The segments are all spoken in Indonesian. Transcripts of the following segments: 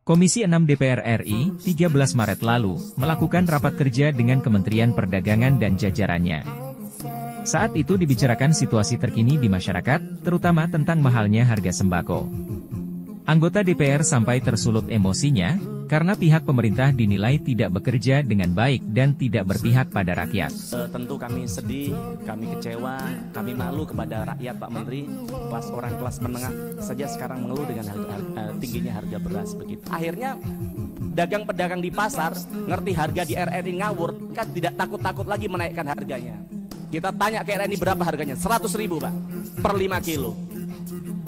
Komisi 6 DPR RI, 13 Maret lalu, melakukan rapat kerja dengan Kementerian Perdagangan dan jajarannya. Saat itu dibicarakan situasi terkini di masyarakat, terutama tentang mahalnya harga sembako. Anggota DPR sampai tersulut emosinya, karena pihak pemerintah dinilai tidak bekerja dengan baik dan tidak berpihak pada rakyat. Tentu kami sedih, kami kecewa, kami malu kepada rakyat Pak Menteri. Kelas menengah saja sekarang mengeluh dengan tingginya harga beras begitu. Akhirnya pedagang di pasar ngerti harga di RRI ngawur, kan tidak takut-takut lagi menaikkan harganya. Kita tanya ke RRI berapa harganya? 100.000 Pak, per 5 kilo.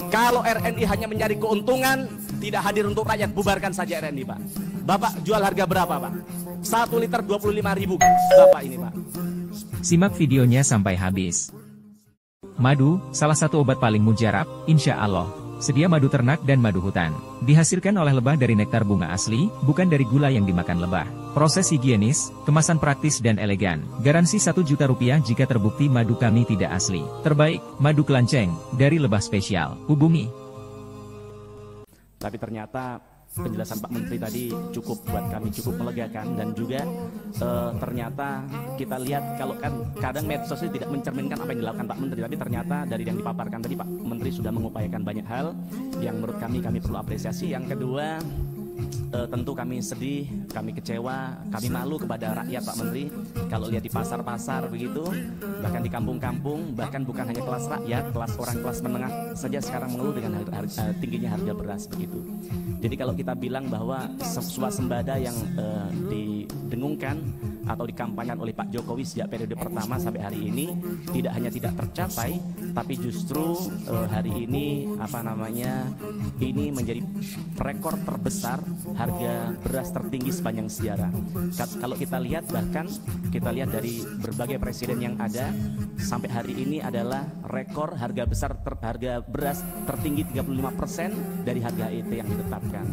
Kalau RNI hanya mencari keuntungan, tidak hadir untuk rakyat, bubarkan saja RNI Pak. Bapak jual harga berapa Pak? 1 liter 25.000 Bapak ini Pak. Simak videonya sampai habis. Madu, salah satu obat paling mujarab, insya Allah. Sedia madu ternak dan madu hutan. Dihasilkan oleh lebah dari nektar bunga asli, bukan dari gula yang dimakan lebah. Proses higienis, kemasan praktis dan elegan. Garansi 1 juta rupiah jika terbukti madu kami tidak asli. Terbaik, madu kelanceng, dari lebah spesial. Hubungi. Tapi ternyata penjelasan Pak Menteri tadi cukup buat kami, cukup melegakan. Dan juga ternyata kita lihat kalau kan kadang medsos itu tidak mencerminkan apa yang dilakukan Pak Menteri. Tapi ternyata dari yang dipaparkan tadi Pak Menteri sudah mengupayakan banyak hal yang menurut kami perlu apresiasi. Yang kedua, tentu kami sedih, kami kecewa, kami malu kepada rakyat Pak Menteri. Kalau lihat di pasar-pasar begitu, bahkan di kampung-kampung, bahkan bukan hanya kelas rakyat, kelas menengah saja sekarang mengeluh dengan tingginya harga beras begitu. Jadi kalau kita bilang bahwa swasembada yang didengungkan atau dikampanyekan oleh Pak Jokowi sejak periode pertama sampai hari ini tidak hanya tidak tercapai, tapi justru hari ini ini menjadi rekor terbesar harga beras tertinggi sepanjang sejarah. Kalau kita lihat, bahkan kita lihat dari berbagai presiden yang ada sampai hari ini adalah rekor harga beras tertinggi 35% dari harga HET yang ditetapkan.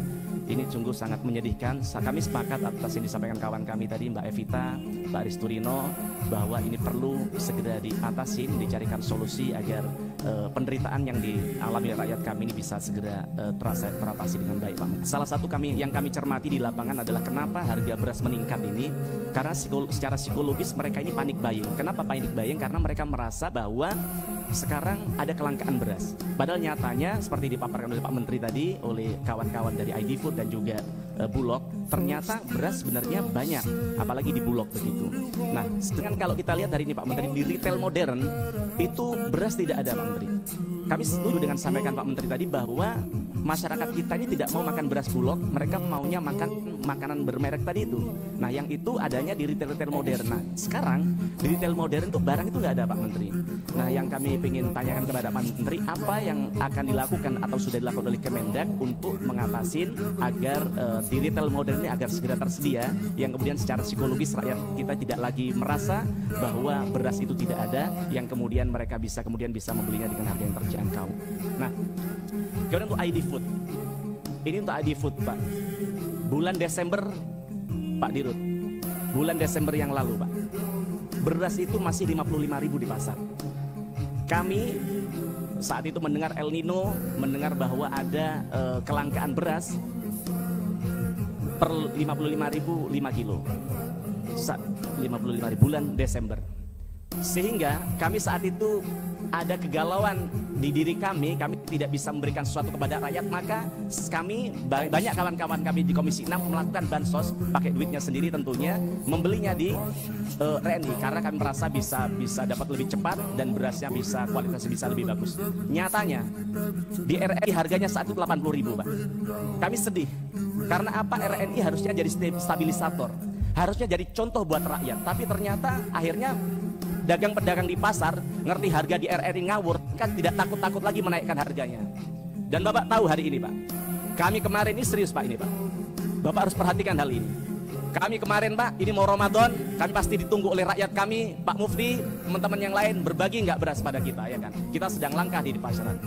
Ini sungguh sangat menyedihkan. Kami sepakat atas yang disampaikan kawan kami tadi, Mbak Evita, Mbak Risturino, bahwa ini perlu segera diatasi, dicarikan solusi agar penderitaan yang dialami rakyat kami ini bisa segera teratasi dengan baik, Pak. Salah satu yang kami cermati di lapangan adalah kenapa harga beras meningkat ini, karena secara psikologis mereka ini panik buying. Kenapa panik buying? Karena mereka merasa bahwa sekarang ada kelangkaan beras. Padahal nyatanya seperti dipaparkan oleh Pak Menteri tadi, oleh kawan-kawan dari ID Food dan juga Bulog, ternyata beras sebenarnya banyak, apalagi di Bulog begitu. Nah, sedangkan kalau kita lihat dari ini Pak Menteri, di retail modern itu beras tidak ada Pak Menteri. Kami setuju dengan sampaikan Pak Menteri tadi bahwa masyarakat kita ini tidak mau makan beras Bulog, mereka maunya makan makanan bermerek tadi itu. Nah, yang itu adanya di retail modern. Nah, sekarang di retail modern itu barang itu nggak ada Pak Menteri. Nah, yang kami ingin tanyakan kepada Pak Menteri, apa yang akan dilakukan atau sudah dilakukan oleh Kemendak untuk mengatasi agar di retail modern ini agar segera tersedia, yang kemudian secara psikologis rakyat kita tidak lagi merasa bahwa beras itu tidak ada, yang kemudian mereka bisa membelinya dengan harga yang terjangkau. Nah, kemudian untuk ID Food, ini untuk ID Food Pak, bulan Desember Pak Dirut, bulan Desember yang lalu Pak, beras itu masih 55.000 di pasar. Kami saat itu mendengar El Nino, mendengar bahwa ada kelangkaan beras per 55.000 5 kilo, 55.000 bulan Desember. Sehingga kami saat itu ada kegalauan di diri kami tidak bisa memberikan sesuatu kepada rakyat, maka kami, banyak kawan-kawan kami di Komisi 6 melakukan bansos, pakai duitnya sendiri tentunya, membelinya di RNI, karena kami merasa bisa dapat lebih cepat dan berasnya kualitasnya bisa lebih bagus. Nyatanya di RNI harganya saat itu 80.000 Pak. Kami sedih, karena apa? RNI harusnya jadi stabilisator, harusnya jadi contoh buat rakyat, tapi ternyata akhirnya pedagang di pasar ngerti harga di RRI ngawur, kan tidak takut-takut lagi menaikkan harganya. Dan Bapak tahu hari ini Pak, kami kemarin ini serius Pak ini Pak, Bapak harus perhatikan hal ini. Kami kemarin Pak, ini mau Ramadan, kami pasti ditunggu oleh rakyat kami, Pak Mufti, teman-teman yang lain, berbagi nggak beras pada kita, ya kan? Kita sedang langkah di pasaran.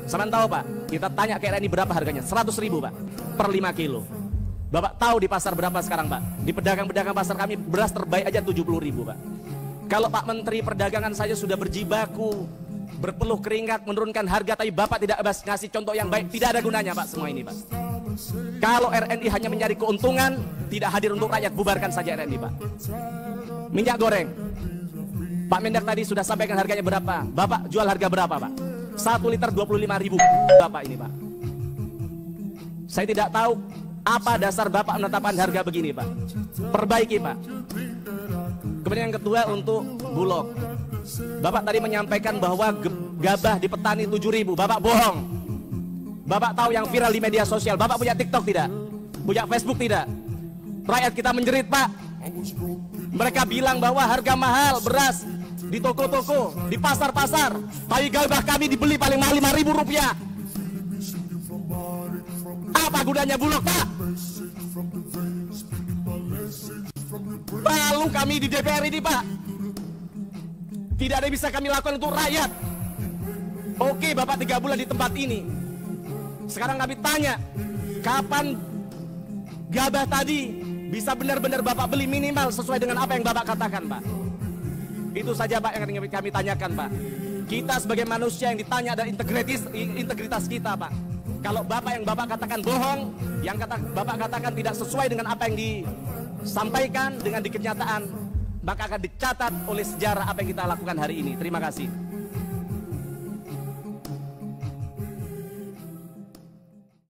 Saman tahu Pak, kita tanya ke RRI berapa harganya? 100.000 Pak, per 5 kilo. Bapak tahu di pasar berapa sekarang Pak? Di pedagang-pedagang pasar kami beras terbaik aja 70.000 Pak. Kalau Pak Menteri Perdagangan saja sudah berjibaku, berpeluh keringat menurunkan harga, tapi Bapak tidak ngasih contoh yang baik, tidak ada gunanya Pak semua ini Pak. Kalau RNI hanya mencari keuntungan, tidak hadir untuk rakyat, bubarkan saja RNI, Pak. Minyak goreng, Pak Mendak tadi sudah sampaikan harganya berapa. Bapak jual harga berapa, Pak? 1 liter 25.000 Bapak ini, Pak. Saya tidak tahu apa dasar Bapak menetapkan harga begini, Pak. Perbaiki, Pak. Kemudian yang kedua untuk Bulog. Bapak tadi menyampaikan bahwa gabah di petani 7.000. Bapak bohong. Bapak tahu yang viral di media sosial. Bapak punya TikTok tidak? Punya Facebook tidak? Rakyat kita menjerit, Pak. Mereka bilang bahwa harga mahal beras di toko-toko, di pasar-pasar. Tapi gabah kami dibeli paling mahal Rp5.000. Apa gunanya Bulog, Pak? Malu kami di DPR ini, Pak. Tidak ada yang bisa kami lakukan untuk rakyat. Oke, Bapak 3 bulan di tempat ini. Sekarang kami tanya, kapan gabah tadi bisa benar-benar Bapak beli minimal sesuai dengan apa yang Bapak katakan, Pak? Itu saja, Pak, yang kami tanyakan, Pak. Kita sebagai manusia yang ditanya ada integritas kita, Pak. Kalau Bapak yang Bapak katakan bohong, yang Bapak katakan tidak sesuai dengan apa yang disampaikan dengan di kenyataan, maka akan dicatat oleh sejarah apa yang kita lakukan hari ini. Terima kasih.